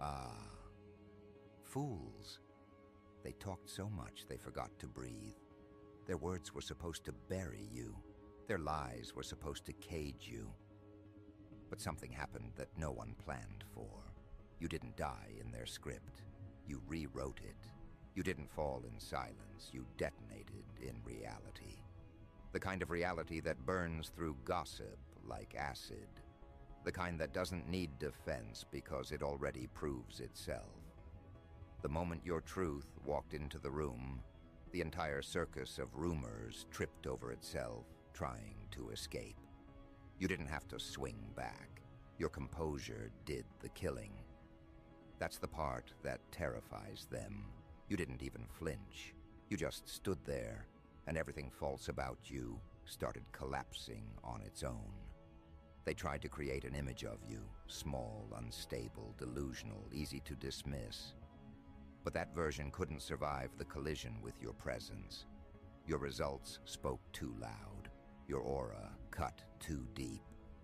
Ah, fools. They talked so much they forgot to breathe. Their words were supposed to bury you. Their lies were supposed to cage you. But something happened that no one planned for. You didn't die in their script. You rewrote it. You didn't fall in silence. You detonated in reality. The kind of reality that burns through gossip like acid. The kind that doesn't need defense because it already proves itself. The moment your truth walked into the room, the entire circus of rumors tripped over itself, trying to escape. You didn't have to swing back. Your composure did the killing. That's the part that terrifies them. You didn't even flinch. You just stood there, and everything false about you started collapsing on its own. They tried to create an image of you, small, unstable, delusional, easy to dismiss. But that version couldn't survive the collision with your presence. Your results spoke too loud. Your aura cut too deep.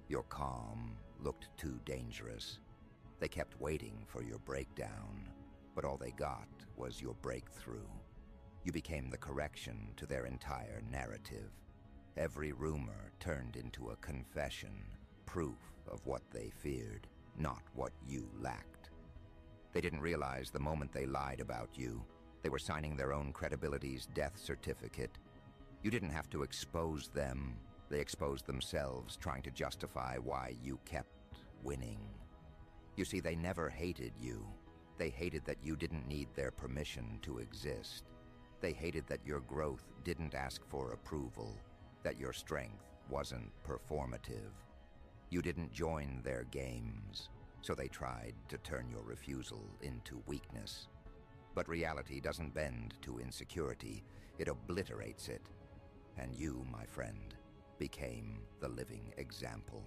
Your calm looked too dangerous. They kept waiting for your breakdown, but all they got was your breakthrough. You became the correction to their entire narrative. Every rumor turned into a confession, proof of what they feared, not what you lacked. They didn't realize the moment they lied about you, they were signing their own credibility's death certificate. You didn't have to expose them. They exposed themselves, trying to justify why you kept winning. You see, they never hated you. They hated that you didn't need their permission to exist. They hated that your growth didn't ask for approval, that your strength wasn't performative. You didn't join their games, so they tried to turn your refusal into weakness. But reality doesn't bend to insecurity, it obliterates it. And you, my friend, became the living example.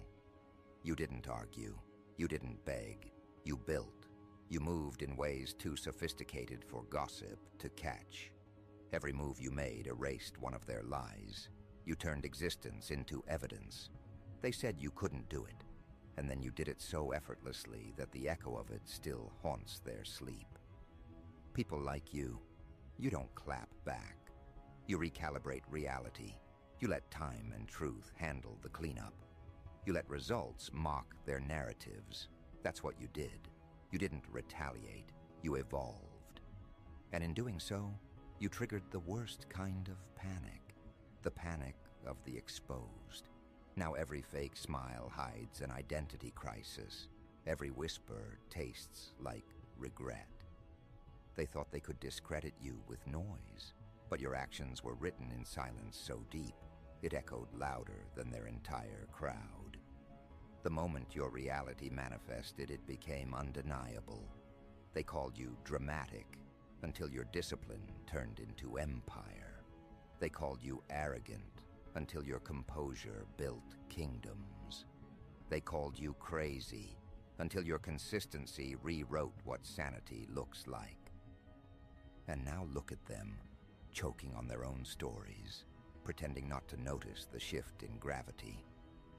You didn't argue, you didn't beg, you built. You moved in ways too sophisticated for gossip to catch. Every move you made erased one of their lies. You turned existence into evidence. They said you couldn't do it, and then you did it so effortlessly that the echo of it still haunts their sleep. People like you don't clap back. You recalibrate reality. You let time and truth handle the cleanup. You let results mock their narratives. That's what you did. You didn't retaliate. You evolved. And in doing so, you triggered the worst kind of panic. The panic of the exposed. Now every fake smile hides an identity crisis. Every whisper tastes like regret. They thought they could discredit you with noise, but your actions were written in silence so deep, it echoed louder than their entire crowd. The moment your reality manifested, it became undeniable. They called you dramatic, until your discipline turned into empire. They called you arrogant, until your composure built kingdoms. They called you crazy, until your consistency rewrote what sanity looks like. And now look at them, choking on their own stories, pretending not to notice the shift in gravity.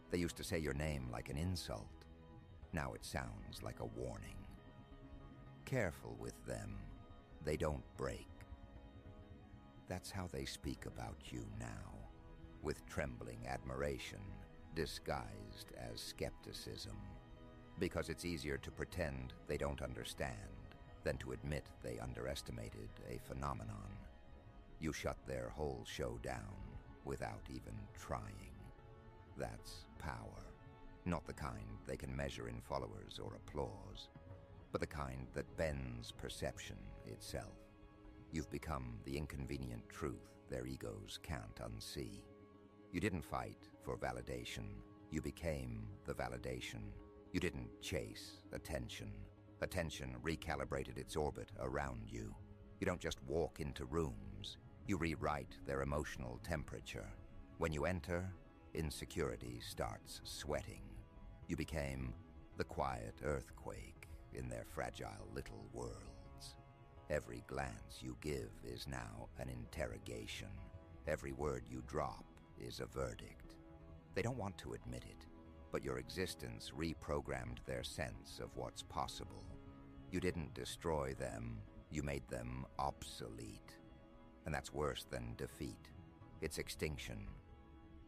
They used to say your name like an insult. Now it sounds like a warning. Careful with them. They don't break. That's how they speak about you now, with trembling admiration, disguised as skepticism. Because it's easier to pretend they don't understand than to admit they underestimated a phenomenon. You shut their whole show down without even trying. That's power. Not the kind they can measure in followers or applause, but the kind that bends perception itself. You've become the inconvenient truth their egos can't unsee. You didn't fight for validation. You became the validation. You didn't chase attention. Attention recalibrated its orbit around you. You don't just walk into rooms. You rewrite their emotional temperature. When you enter, insecurity starts sweating. You became the quiet earthquake in their fragile little worlds. Every glance you give is now an interrogation. Every word you drop is a verdict. They don't want to admit it, but your existence reprogrammed their sense of what's possible. You didn't destroy them, you made them obsolete. And that's worse than defeat. It's extinction.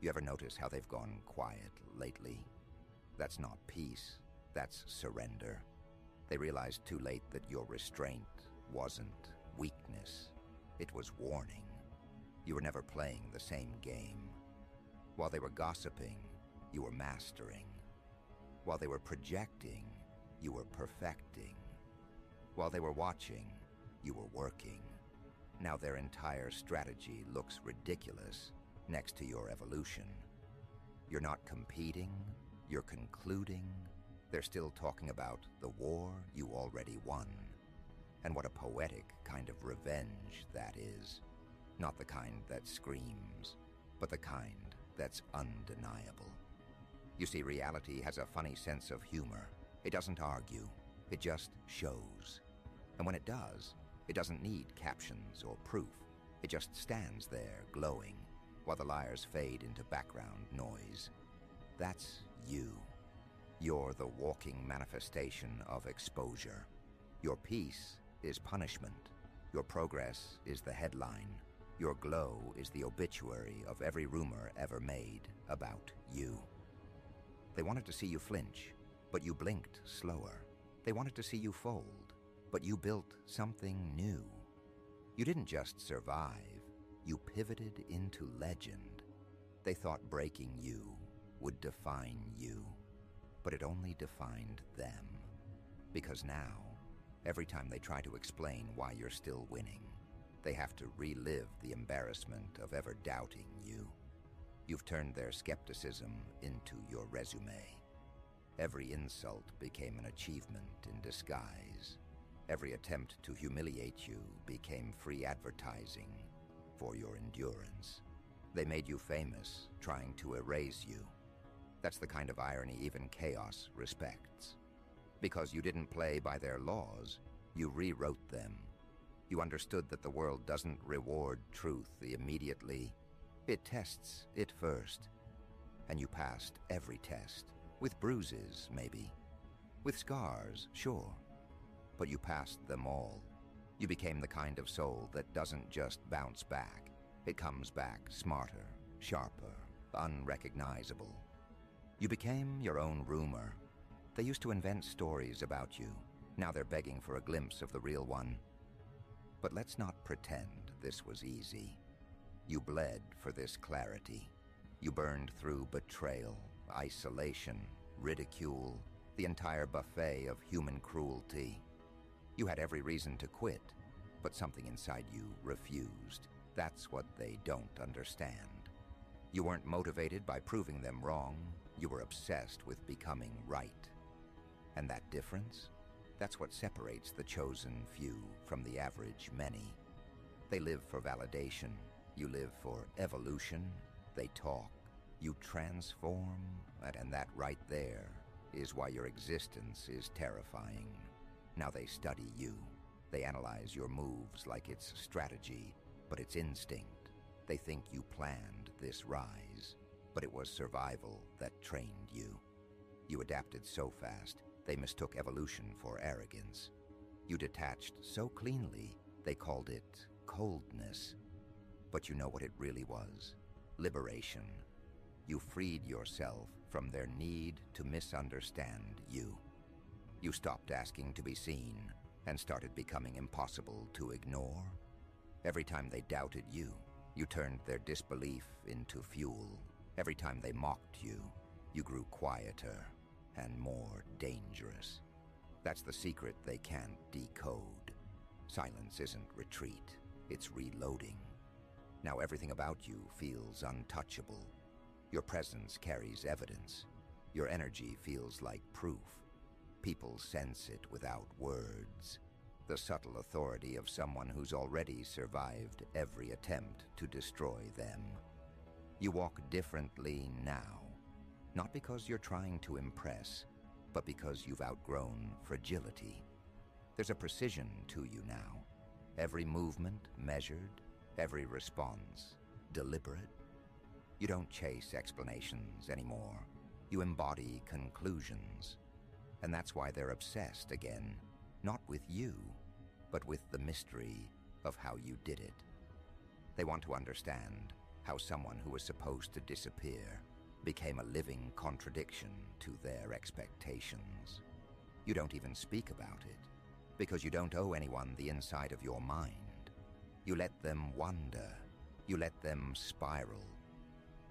You ever notice how they've gone quiet lately? That's not peace, that's surrender. They realized too late that your restraint wasn't weakness, it was warning. You were never playing the same game. While they were gossiping, you were mastering. While they were projecting, you were perfecting. While they were watching, you were working. Now their entire strategy looks ridiculous next to your evolution. You're not competing, you're concluding. They're still talking about the war you already won. And what a poetic kind of revenge that is. Not the kind that screams, but the kind that's undeniable. You see, reality has a funny sense of humor. It doesn't argue, it just shows. And when it does, it doesn't need captions or proof. It just stands there glowing while the liars fade into background noise. That's you. You're the walking manifestation of exposure. Your peace is punishment. Your progress is the headline. Your glow is the obituary of every rumor ever made about you. They wanted to see you flinch, but you blinked slower. They wanted to see you fold, but you built something new. You didn't just survive, you pivoted into legend. They thought breaking you would define you, but it only defined them. Because now, every time they try to explain why you're still winning, they have to relive the embarrassment of ever doubting you. You've turned their skepticism into your resume. Every insult became an achievement in disguise. Every attempt to humiliate you became free advertising for your endurance. They made you famous, trying to erase you. That's the kind of irony even chaos respects. Because you didn't play by their laws, you rewrote them. You understood that the world doesn't reward truth immediately. It tests it first. And you passed every test. With bruises, maybe. With scars, sure. But you passed them all. You became the kind of soul that doesn't just bounce back. It comes back smarter, sharper, unrecognizable. You became your own rumor. They used to invent stories about you. Now they're begging for a glimpse of the real one. But let's not pretend this was easy. You bled for this clarity. You burned through betrayal, isolation, ridicule, the entire buffet of human cruelty. You had every reason to quit, but something inside you refused. That's what they don't understand. You weren't motivated by proving them wrong. You were obsessed with becoming right. And that difference? That's what separates the chosen few from the average many. They live for validation. You live for evolution. They talk. You transform. And that right there is why your existence is terrifying. Now they study you. They analyze your moves like it's strategy, but it's instinct. They think you planned this rise, but it was survival that trained you. You adapted so fast, they mistook evolution for arrogance. You detached so cleanly, they called it coldness. But you know what it really was? Liberation. You freed yourself from their need to misunderstand you. You stopped asking to be seen and started becoming impossible to ignore. Every time they doubted you, you turned their disbelief into fuel. Every time they mocked you, you grew quieter and more dangerous. That's the secret they can't decode. Silence isn't retreat, it's reloading. Now everything about you feels untouchable. Your presence carries evidence. Your energy feels like proof. People sense it without words. The subtle authority of someone who's already survived every attempt to destroy them. You walk differently now, not because you're trying to impress, but because you've outgrown fragility. There's a precision to you now. Every movement measured, every response deliberate. You don't chase explanations anymore. You embody conclusions. And that's why they're obsessed again. not with you, but with the mystery of how you did it. They want to understand how someone who was supposed to disappear became a living contradiction to their expectations. You don't even speak about it, because you don't owe anyone the inside of your mind. You let them wander, you let them spiral,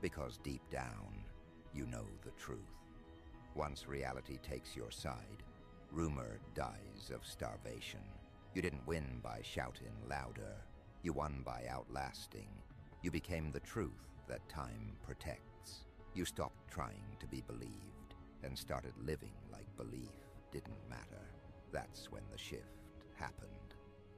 because deep down, you know the truth. Once reality takes your side, rumor dies of starvation. You didn't win by shouting louder. You won by outlasting. You became the truth that time protects. You stopped trying to be believed and started living like belief didn't matter. That's when the shift happened.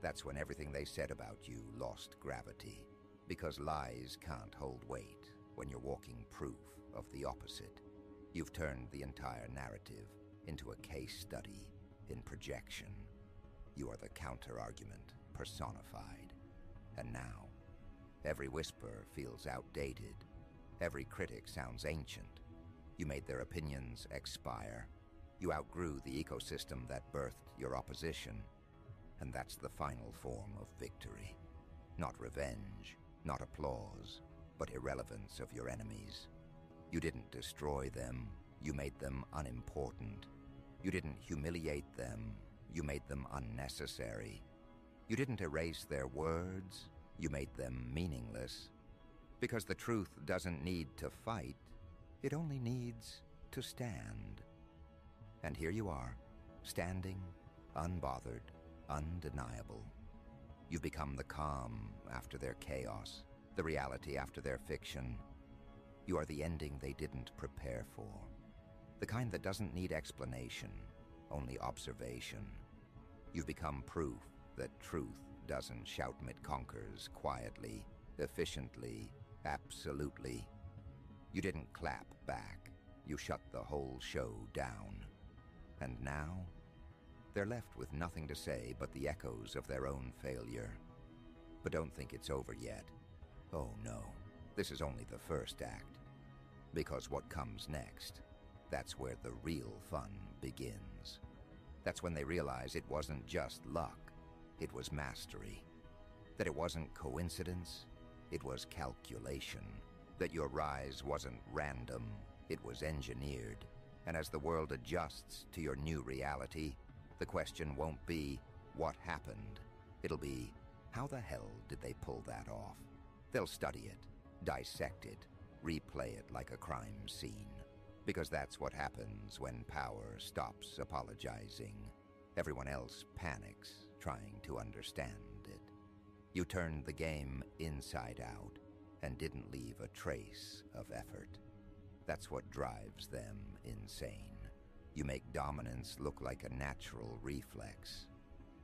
That's when everything they said about you lost gravity, because lies can't hold weight when you're walking proof of the opposite. You've turned the entire narrative into a case study in projection. You are the counter-argument personified. And now, every whisper feels outdated. Every critic sounds ancient. You made their opinions expire. You outgrew the ecosystem that birthed your opposition. And that's the final form of victory. Not revenge, not applause, but irrelevance of your enemies. You didn't destroy them, you made them unimportant. You didn't humiliate them, you made them unnecessary. You didn't erase their words, you made them meaningless. Because the truth doesn't need to fight, it only needs to stand. And here you are, standing, unbothered, undeniable. You've become the calm after their chaos, the reality after their fiction. You are the ending they didn't prepare for. The kind that doesn't need explanation, only observation. You've become proof that truth doesn't shout mid-conquers quietly, efficiently, absolutely. You didn't clap back. You shut the whole show down. And now, they're left with nothing to say but the echoes of their own failure. But don't think it's over yet. Oh no, this is only the first act. Because what comes next, that's where the real fun begins. That's when they realize it wasn't just luck, it was mastery. That it wasn't coincidence, it was calculation. That your rise wasn't random, it was engineered. And as the world adjusts to your new reality, the question won't be, what happened? It'll be, how the hell did they pull that off? They'll study it, dissect it, replay it like a crime scene. Because that's what happens when power stops apologizing. Everyone else panics, trying to understand it. You turned the game inside out and didn't leave a trace of effort. That's what drives them insane. You make dominance look like a natural reflex.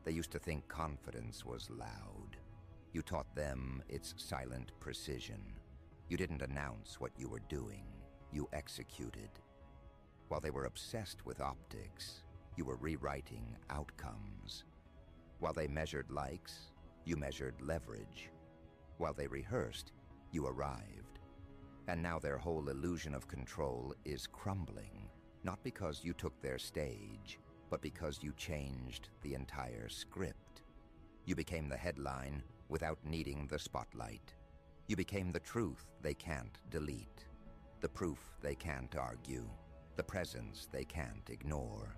They used to think confidence was loud. You taught them its silent precision. You didn't announce what you were doing. You executed. While they were obsessed with optics, you were rewriting outcomes. While they measured likes, you measured leverage. While they rehearsed, you arrived. And now their whole illusion of control is crumbling, not because you took their stage, but because you changed the entire script. You became the headline without needing the spotlight. You became the truth they can't delete, the proof they can't argue, the presence they can't ignore.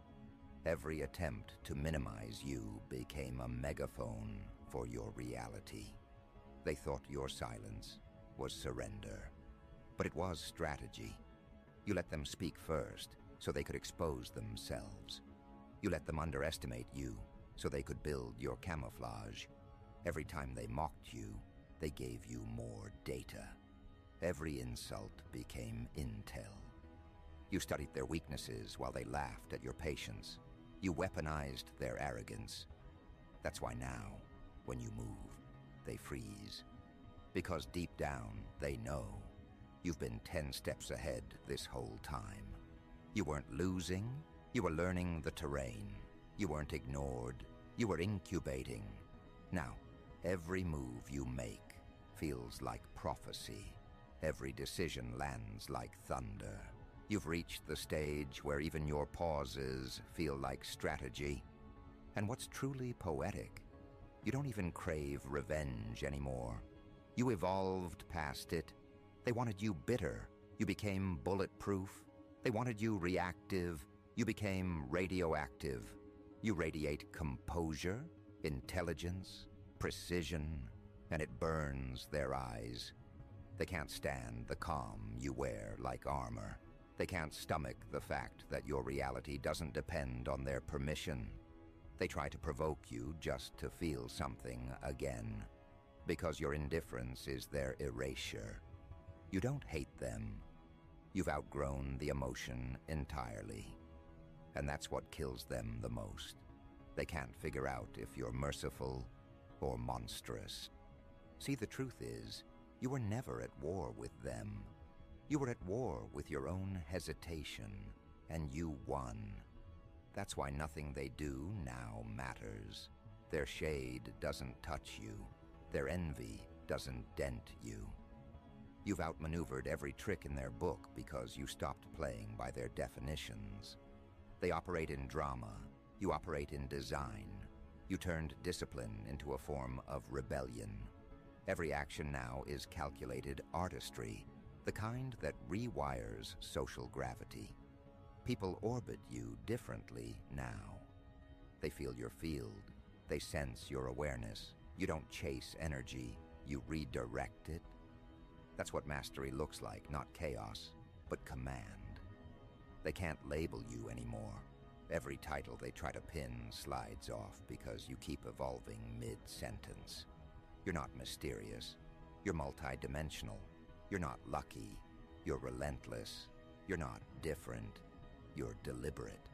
Every attempt to minimize you became a megaphone for your reality. They thought your silence was surrender, but it was strategy. You let them speak first so they could expose themselves. You let them underestimate you so they could build your camouflage. Every time they mocked you, they gave you more data. Every insult became intel. You studied their weaknesses while they laughed at your patience. You weaponized their arrogance. That's why now, when you move, they freeze. Because deep down, they know you've been 10 steps ahead this whole time. You weren't losing, you were learning the terrain. You weren't ignored, you were incubating. Now, every move you make feels like prophecy. Every decision lands like thunder. You've reached the stage where even your pauses feel like strategy. And what's truly poetic, you don't even crave revenge anymore. You evolved past it. They wanted you bitter. You became bulletproof. They wanted you reactive. You became radioactive. You radiate composure, intelligence, precision, and it burns their eyes. They can't stand the calm you wear like armor. They can't stomach the fact that your reality doesn't depend on their permission. They try to provoke you just to feel something again, because your indifference is their erasure. You don't hate them. You've outgrown the emotion entirely. And that's what kills them the most. They can't figure out if you're merciful or monstrous. See, the truth is, you were never at war with them. You were at war with your own hesitation, and you won. That's why nothing they do now matters. Their shade doesn't touch you. Their envy doesn't dent you. You've outmaneuvered every trick in their book because you stopped playing by their definitions. They operate in drama. You operate in design. You turned discipline into a form of rebellion. Every action now is calculated artistry, the kind that rewires social gravity. People orbit you differently now. They feel your field. They sense your awareness. You don't chase energy. You redirect it. That's what mastery looks like, not chaos, but command. They can't label you anymore. Every title they try to pin slides off because you keep evolving mid-sentence. You're not mysterious. You're multidimensional. You're not lucky. You're relentless. You're not different. You're deliberate.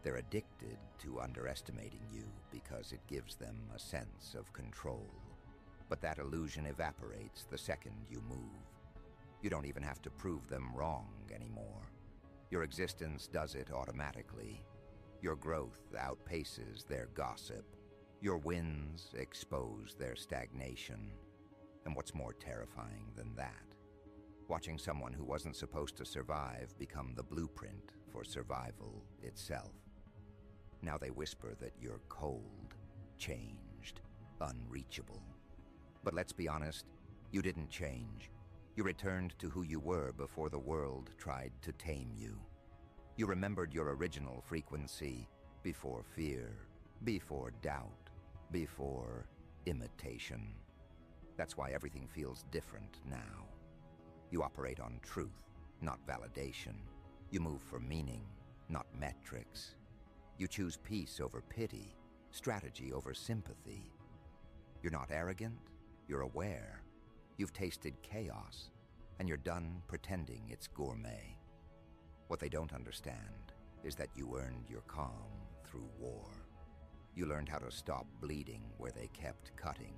They're addicted to underestimating you because it gives them a sense of control. But that illusion evaporates the second you move. You don't even have to prove them wrong anymore. Your existence does it automatically. Your growth outpaces their gossip. Your wins expose their stagnation. And what's more terrifying than that? Watching someone who wasn't supposed to survive become the blueprint for survival itself. Now they whisper that you're cold, changed, unreachable. But let's be honest, you didn't change. You returned to who you were before the world tried to tame you. You remembered your original frequency before fear, before doubt, before imitation. That's why everything feels different now. You operate on truth, not validation. You move for meaning, not metrics. You choose peace over pity, strategy over sympathy. You're not arrogant, you're aware. You've tasted chaos, and you're done pretending it's gourmet. What they don't understand is that you earned your calm through war. You learned how to stop bleeding where they kept cutting.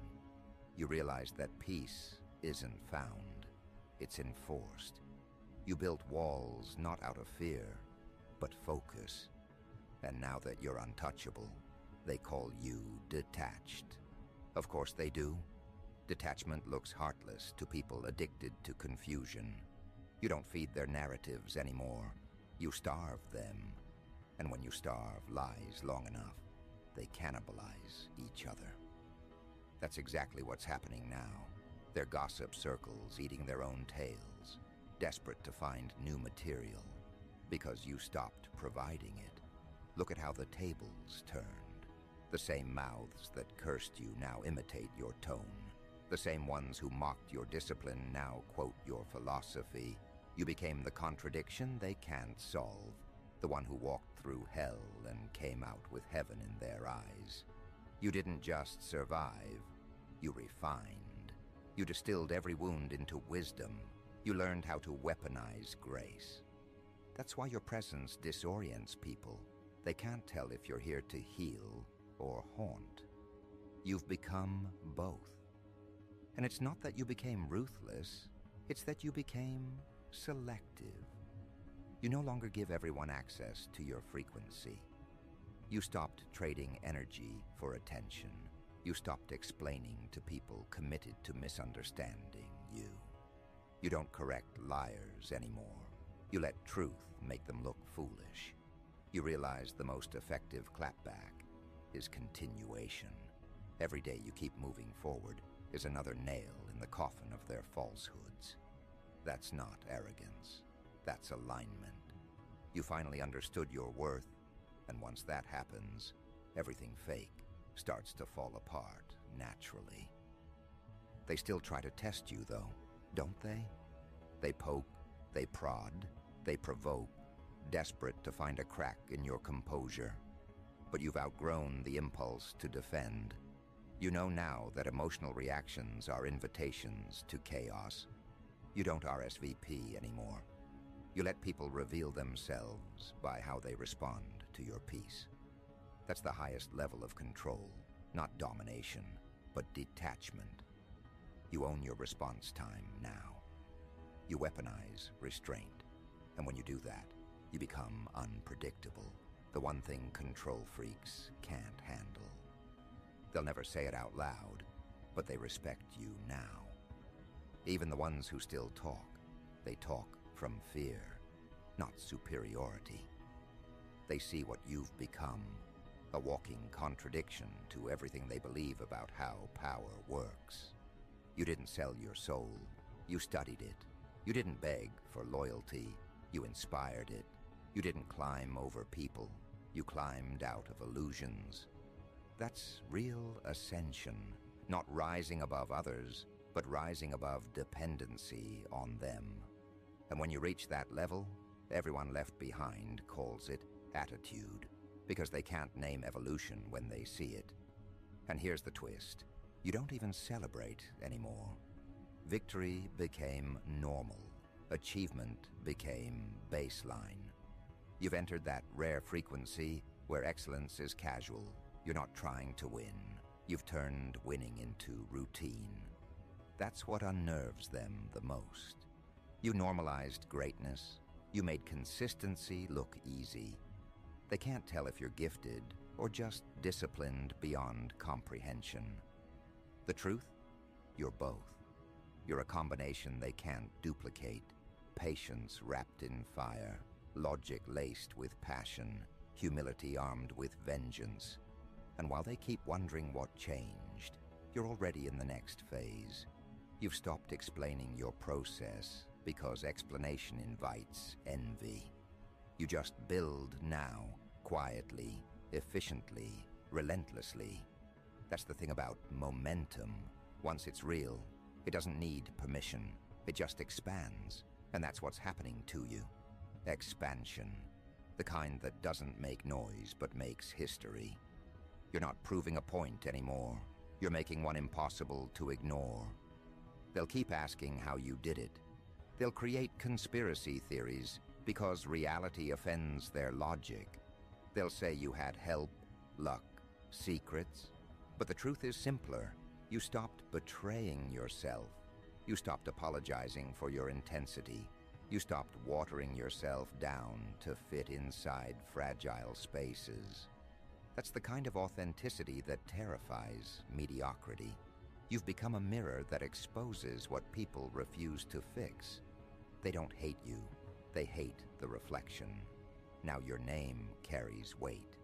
You realized that peace isn't found, it's enforced. You built walls not out of fear, but focus. And now that you're untouchable, they call you detached. Of course they do. Detachment looks heartless to people addicted to confusion. You don't feed their narratives anymore. You starve them. And when you starve lies long enough, they cannibalize each other. That's exactly what's happening now. Their gossip circles eating their own tails, desperate to find new material, because you stopped providing it. Look at how the tables turned. The same mouths that cursed you now imitate your tone. The same ones who mocked your discipline now quote your philosophy. You became the contradiction they can't solve, the one who walked through hell and came out with heaven in their eyes. You didn't just survive, you refined. You distilled every wound into wisdom. You learned how to weaponize grace. That's why your presence disorients people. They can't tell if you're here to heal or haunt. You've become both. And it's not that you became ruthless, it's that you became selective. You no longer give everyone access to your frequency. You stopped trading energy for attention. You stopped explaining to people committed to misunderstanding you. You don't correct liars anymore. You let truth make them look foolish. You realize the most effective clapback is continuation. Every day you keep moving forward is another nail in the coffin of their falsehoods. That's not arrogance. That's alignment. You finally understood your worth, and once that happens, everything fake starts to fall apart naturally. They still try to test you, though, don't they? They poke, they prod, they provoke, desperate to find a crack in your composure. But you've outgrown the impulse to defend. You know now that emotional reactions are invitations to chaos. You don't RSVP anymore. You let people reveal themselves by how they respond to your peace. That's the highest level of control, not domination, but detachment. You own your response time now. You weaponize restraint, and when you do that, you become unpredictable, the one thing control freaks can't handle. They'll never say it out loud, but they respect you now. Even the ones who still talk, they talk from fear, not superiority. They see what you've become, a walking contradiction to everything they believe about how power works. You didn't sell your soul, you studied it. You didn't beg for loyalty, you inspired it. You didn't climb over people, you climbed out of illusions. That's real ascension, not rising above others, but rising above dependency on them. And when you reach that level, everyone left behind calls it attitude, because they can't name evolution when they see it. And here's the twist. You don't even celebrate anymore. Victory became normal. Achievement became baseline. You've entered that rare frequency where excellence is casual. You're not trying to win. You've turned winning into routine. That's what unnerves them the most. You normalized greatness. You made consistency look easy. They can't tell if you're gifted or just disciplined beyond comprehension. The truth? You're both. You're a combination they can't duplicate. Patience wrapped in fire, logic laced with passion, humility armed with vengeance. And while they keep wondering what changed, you're already in the next phase. You've stopped explaining your process because explanation invites envy. You just build now, quietly, efficiently, relentlessly. That's the thing about momentum. Once it's real, it doesn't need permission. It just expands. And that's what's happening to you. Expansion. The kind that doesn't make noise but makes history. You're not proving a point anymore. You're making one impossible to ignore. They'll keep asking how you did it. They'll create conspiracy theories because reality offends their logic. They'll say you had help, luck, secrets. But the truth is simpler. You stopped betraying yourself. You stopped apologizing for your intensity. You stopped watering yourself down to fit inside fragile spaces. That's the kind of authenticity that terrifies mediocrity. You've become a mirror that exposes what people refuse to fix. They don't hate you. They hate the reflection. Now your name carries weight.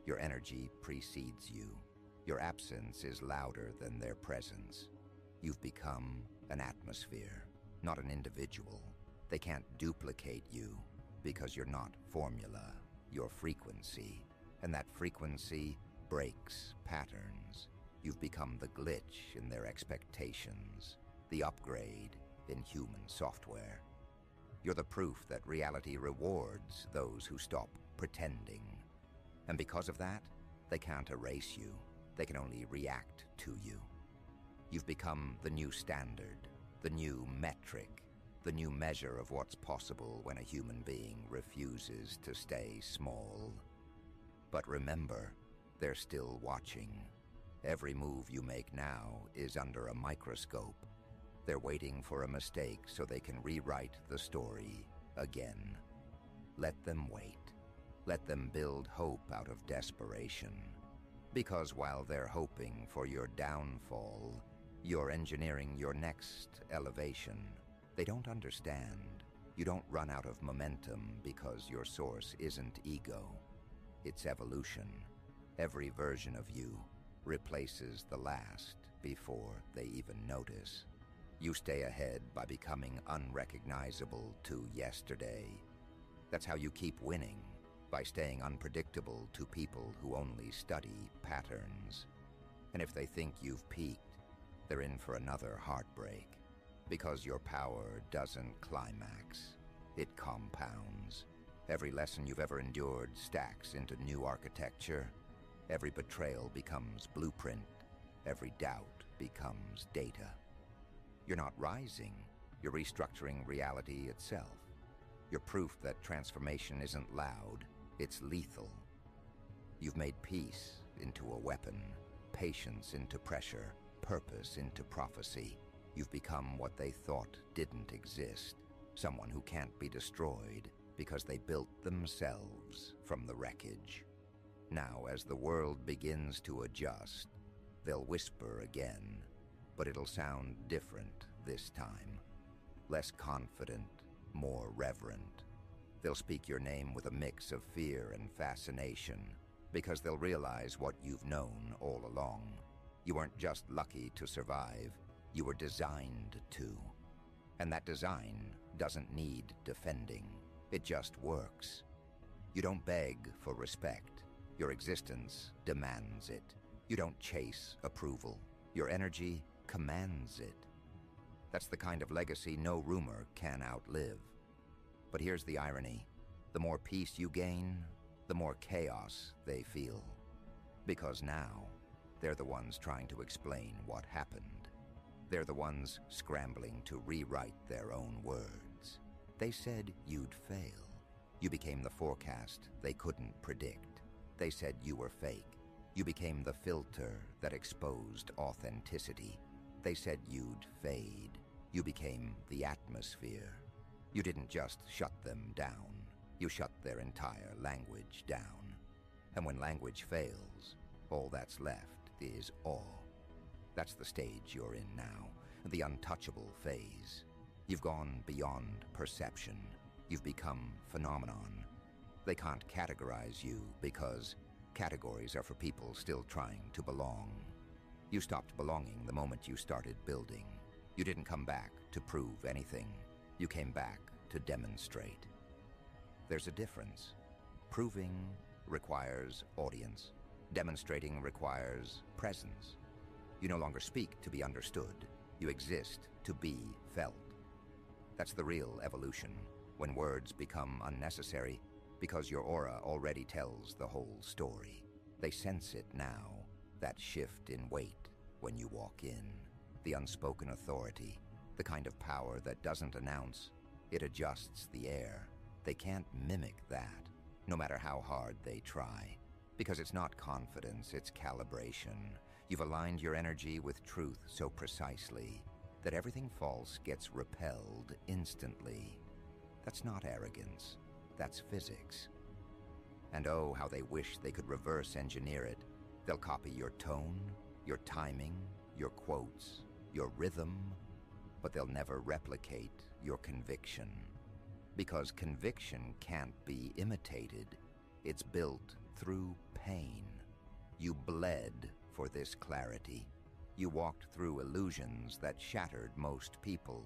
Your energy precedes you. Your absence is louder than their presence. You've become an atmosphere, not an individual. They can't duplicate you because you're not formula, you're frequency. And that frequency breaks patterns. You've become the glitch in their expectations, the upgrade in human software. You're the proof that reality rewards those who stop pretending. And because of that, they can't erase you. They can only react to you. You've become the new standard, the new metric, the new measure of what's possible when a human being refuses to stay small. But remember, they're still watching. Every move you make now is under a microscope. They're waiting for a mistake so they can rewrite the story again. Let them wait. Let them build hope out of desperation. Because while they're hoping for your downfall, you're engineering your next elevation. They don't understand. You don't run out of momentum because your source isn't ego. It's evolution. Every version of you replaces the last before they even notice. You stay ahead by becoming unrecognizable to yesterday. That's how you keep winning, by staying unpredictable to people who only study patterns. And if they think you've peaked, they're in for another heartbreak, because your power doesn't climax, it compounds. Every lesson you've ever endured stacks into new architecture. Every betrayal becomes blueprint. Every doubt becomes data. You're not rising, you're restructuring reality itself. You're proof that transformation isn't loud, it's lethal. You've made peace into a weapon, patience into pressure, purpose into prophecy. You've become what they thought didn't exist, someone who can't be destroyed because they built themselves from the wreckage. Now, as the world begins to adjust, they'll whisper again, but it'll sound different this time. Less confident, more reverent. They'll speak your name with a mix of fear and fascination, because they'll realize what you've known all along. You weren't just lucky to survive, you were designed to. And that design doesn't need defending, it just works. You don't beg for respect, your existence demands it. You don't chase approval, your energy commands it. That's the kind of legacy no rumor can outlive. But here's the irony. The more peace you gain, the more chaos they feel. Because now, they're the ones trying to explain what happened. They're the ones scrambling to rewrite their own words. They said you'd fail. You became the forecast they couldn't predict. They said you were fake. You became the filter that exposed authenticity. They said you'd fade. You became the atmosphere. You didn't just shut them down. You shut their entire language down. And when language fails, all that's left is awe. That's the stage you're in now, the untouchable phase. You've gone beyond perception. You've become phenomenon. They can't categorize you because categories are for people still trying to belong. You stopped belonging the moment you started building. You didn't come back to prove anything. You came back to demonstrate. There's a difference. Proving requires audience. Demonstrating requires presence. You no longer speak to be understood. You exist to be felt. That's the real evolution, when words become unnecessary because your aura already tells the whole story. They sense it now, that shift in weight when you walk in. The unspoken authority, the kind of power that doesn't announce, it adjusts the air. They can't mimic that, no matter how hard they try. Because it's not confidence, it's calibration. You've aligned your energy with truth so precisely that everything false gets repelled instantly. That's not arrogance, that's physics. And oh, how they wish they could reverse engineer it. They'll copy your tone, your timing, your quotes, your rhythm, but they'll never replicate your conviction. Because conviction can't be imitated. It's built through pain. You bled for this clarity. You walked through illusions that shattered most people.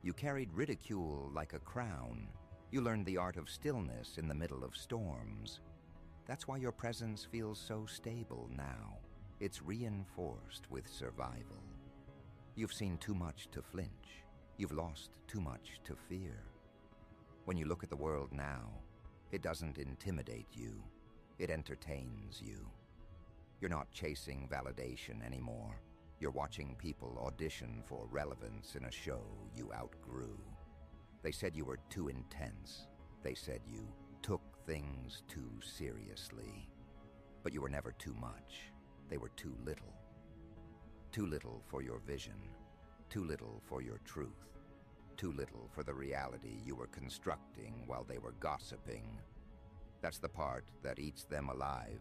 You carried ridicule like a crown. You learned the art of stillness in the middle of storms. That's why your presence feels so stable now. It's reinforced with survival. You've seen too much to flinch. You've lost too much to fear. When you look at the world now, it doesn't intimidate you. It entertains you. You're not chasing validation anymore. You're watching people audition for relevance in a show you outgrew. They said you were too intense. They said you took things too seriously. But you were never too much. They were too little. Too little for your vision. Too little for your truth. Too little for the reality you were constructing while they were gossiping. That's the part that eats them alive.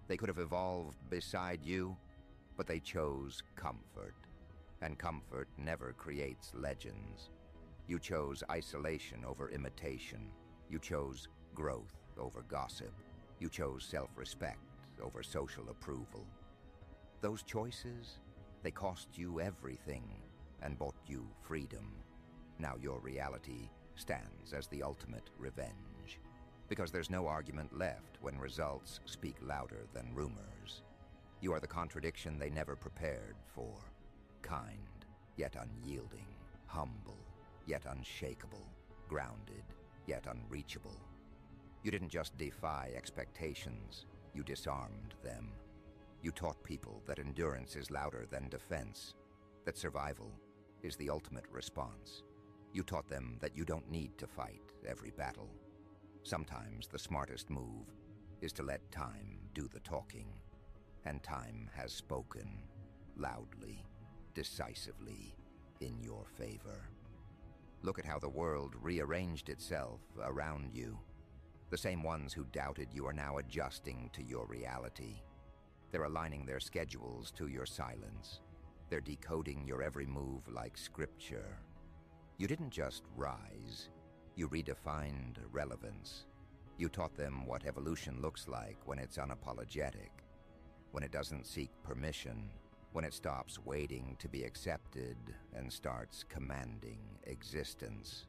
They could have evolved beside you, but they chose comfort. And comfort never creates legends. You chose isolation over imitation. You chose growth over gossip. You chose self-respect over social approval. Those choices, they cost you everything and bought you freedom. Now your reality stands as the ultimate revenge, because there's no argument left when results speak louder than rumors. You are the contradiction they never prepared for. Kind, yet unyielding. Humble, yet unshakable. Grounded, yet unreachable. You didn't just defy expectations, you disarmed them. You taught people that endurance is louder than defense, that survival is the ultimate response. You taught them that you don't need to fight every battle. Sometimes the smartest move is to let time do the talking. And time has spoken, loudly, decisively, in your favor. Look at how the world rearranged itself around you. The same ones who doubted you are now adjusting to your reality. They're aligning their schedules to your silence. They're decoding your every move like scripture. You didn't just rise, you redefined relevance. You taught them what evolution looks like when it's unapologetic, when it doesn't seek permission, when it stops waiting to be accepted and starts commanding existence.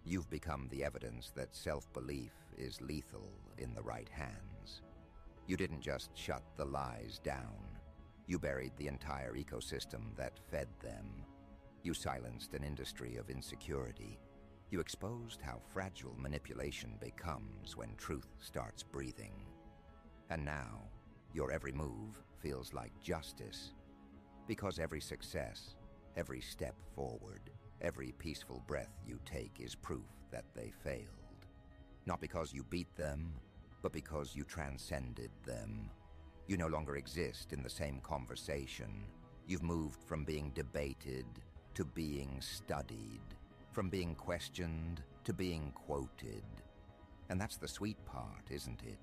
You've become the evidence that self-belief is lethal in the right hands. You didn't just shut the lies down. You buried the entire ecosystem that fed them. You silenced an industry of insecurity. You exposed how fragile manipulation becomes when truth starts breathing. And now, your every move feels like justice, because every success, every step forward, every peaceful breath you take is proof that they failed. Not because you beat them, but because you transcended them. You no longer exist in the same conversation. You've moved from being debated to being studied, from being questioned to being quoted. And that's the sweet part, isn't it?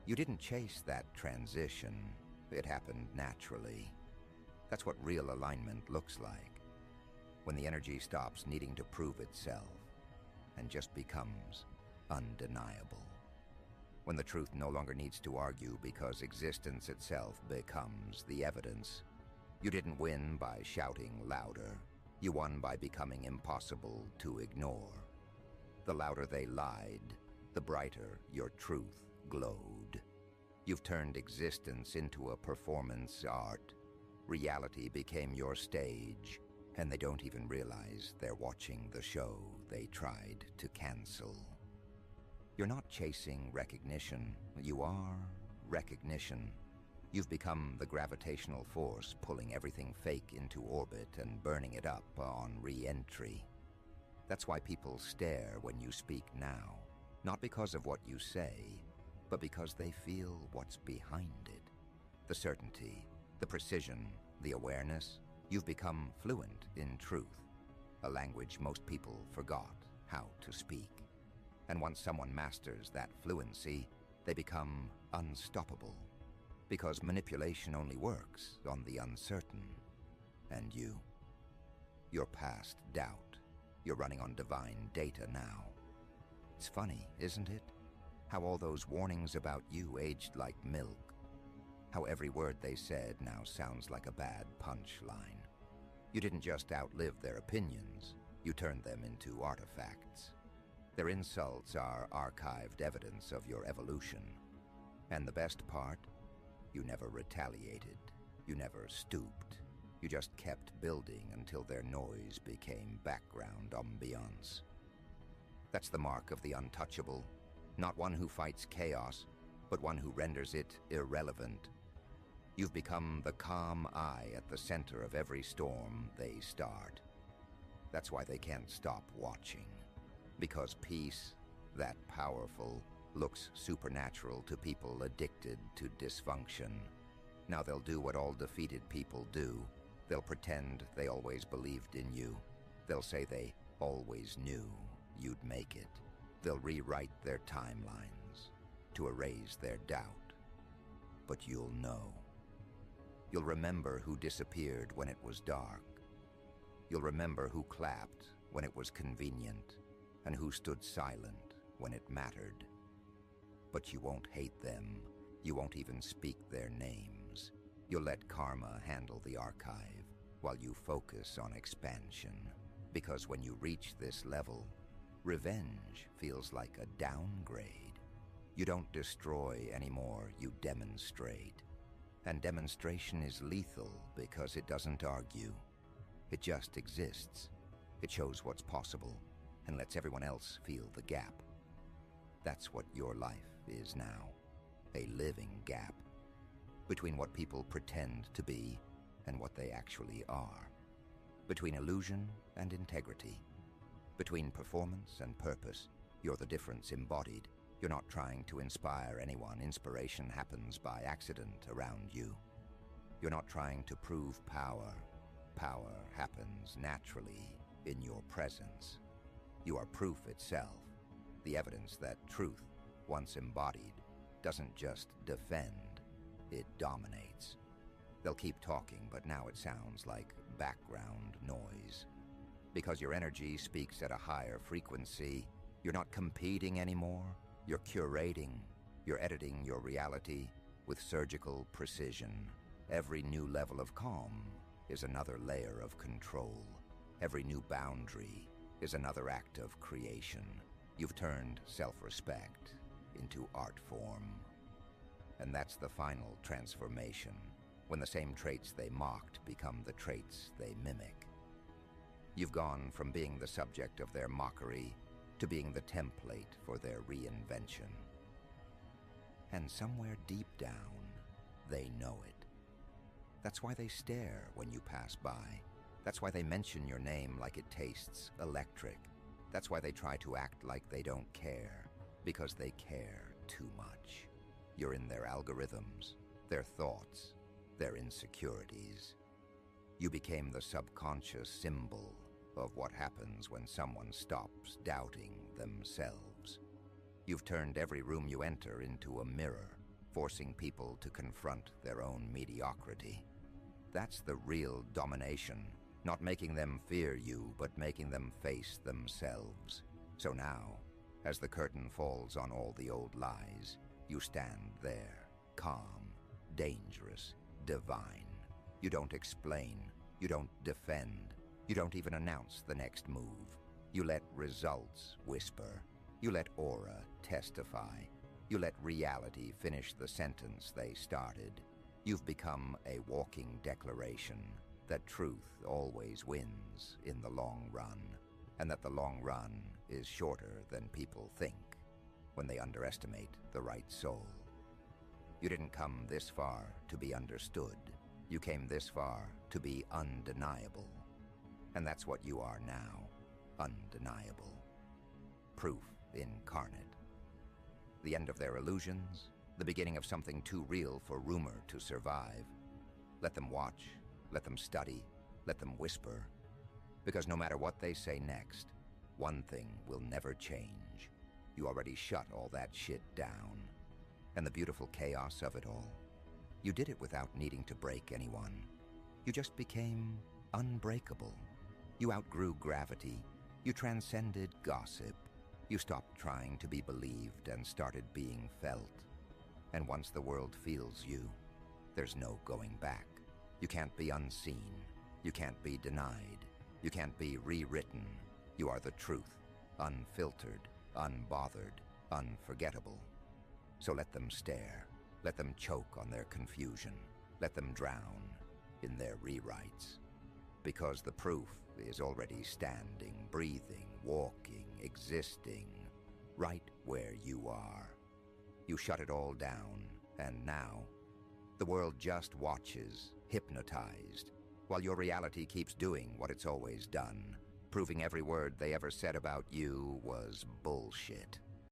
You didn't chase that transition. It happened naturally. That's what real alignment looks like. When the energy stops needing to prove itself and just becomes undeniable. When the truth no longer needs to argue because existence itself becomes the evidence. You didn't win by shouting louder. You won by becoming impossible to ignore. The louder they lied, the brighter your truth glowed. You've turned existence into a performance art. Reality became your stage, and they don't even realize they're watching the show they tried to cancel. You're not chasing recognition. You are recognition. You've become the gravitational force pulling everything fake into orbit and burning it up on re-entry. That's why people stare when you speak now, not because of what you say, but because they feel what's behind it. The certainty, the precision, the awareness. You've become fluent in truth, a language most people forgot how to speak. And once someone masters that fluency, they become unstoppable. Because manipulation only works on the uncertain. And you're past doubt. You're running on divine data now. It's funny, isn't it? How all those warnings about you aged like milk. How every word they said now sounds like a bad punchline. You didn't just outlive their opinions, you turned them into artifacts. Their insults are archived evidence of your evolution. And the best part? You never retaliated. You never stooped. You just kept building until their noise became background ambiance. That's the mark of the untouchable. Not one who fights chaos, but one who renders it irrelevant. You've become the calm eye at the center of every storm they start. That's why they can't stop watching. Because peace, that powerful, looks supernatural to people addicted to dysfunction. Now they'll do what all defeated people do. They'll pretend they always believed in you. They'll say they always knew you'd make it. They'll rewrite their timelines to erase their doubt. But you'll know. You'll remember who disappeared when it was dark. You'll remember who clapped when it was convenient, and who stood silent when it mattered. But you won't hate them. You won't even speak their names. You'll let karma handle the archive while you focus on expansion. Because when you reach this level, revenge feels like a downgrade. You don't destroy anymore, you demonstrate. And demonstration is lethal because it doesn't argue. It just exists. It shows what's possible and lets everyone else feel the gap. That's what your life is now, a living gap between what people pretend to be and what they actually are, between illusion and integrity, between performance and purpose. You're the difference embodied. You're not trying to inspire anyone. Inspiration happens by accident around you. You're not trying to prove power. Power happens naturally in your presence. You are proof itself, the evidence that truth, once embodied, doesn't just defend, it dominates. They'll keep talking, but now it sounds like background noise. Because your energy speaks at a higher frequency, you're not competing anymore. You're curating, you're editing your reality with surgical precision. Every new level of calm is another layer of control. Every new boundary is another act of creation. You've turned self-respect into art form. And that's the final transformation, when the same traits they mocked become the traits they mimic. You've gone from being the subject of their mockery to being the template for their reinvention. And somewhere deep down, they know it. That's why they stare when you pass by. That's why they mention your name like it tastes electric. That's why they try to act like they don't care, because they care too much. You're in their algorithms, their thoughts, their insecurities. You became the subconscious symbol of what happens when someone stops doubting themselves. You've turned every room you enter into a mirror, forcing people to confront their own mediocrity. That's the real domination, not making them fear you, but making them face themselves. So now, as the curtain falls on all the old lies, you stand there, calm, dangerous, divine. You don't explain, you don't defend, you don't even announce the next move. You let results whisper. You let aura testify. You let reality finish the sentence they started. You've become a walking declaration that truth always wins in the long run, and that the long run is shorter than people think when they underestimate the right soul. You didn't come this far to be understood. You came this far to be undeniable. And that's what you are now, undeniable. Proof incarnate. The end of their illusions, the beginning of something too real for rumor to survive. Let them watch, let them study, let them whisper. Because no matter what they say next, one thing will never change. You already shut all that shit down. And the beautiful chaos of it all, you did it without needing to break anyone. You just became unbreakable. You outgrew gravity. You transcended gossip. You stopped trying to be believed and started being felt. And once the world feels you, there's no going back. You can't be unseen. You can't be denied. You can't be rewritten. You are the truth, unfiltered, unbothered, unforgettable. So let them stare. Let them choke on their confusion. Let them drown in their rewrites. Because the proof is already standing, breathing, walking, existing, right where you are. You shut it all down, and now the world just watches, hypnotized, while your reality keeps doing what it's always done, proving every word they ever said about you was bullshit.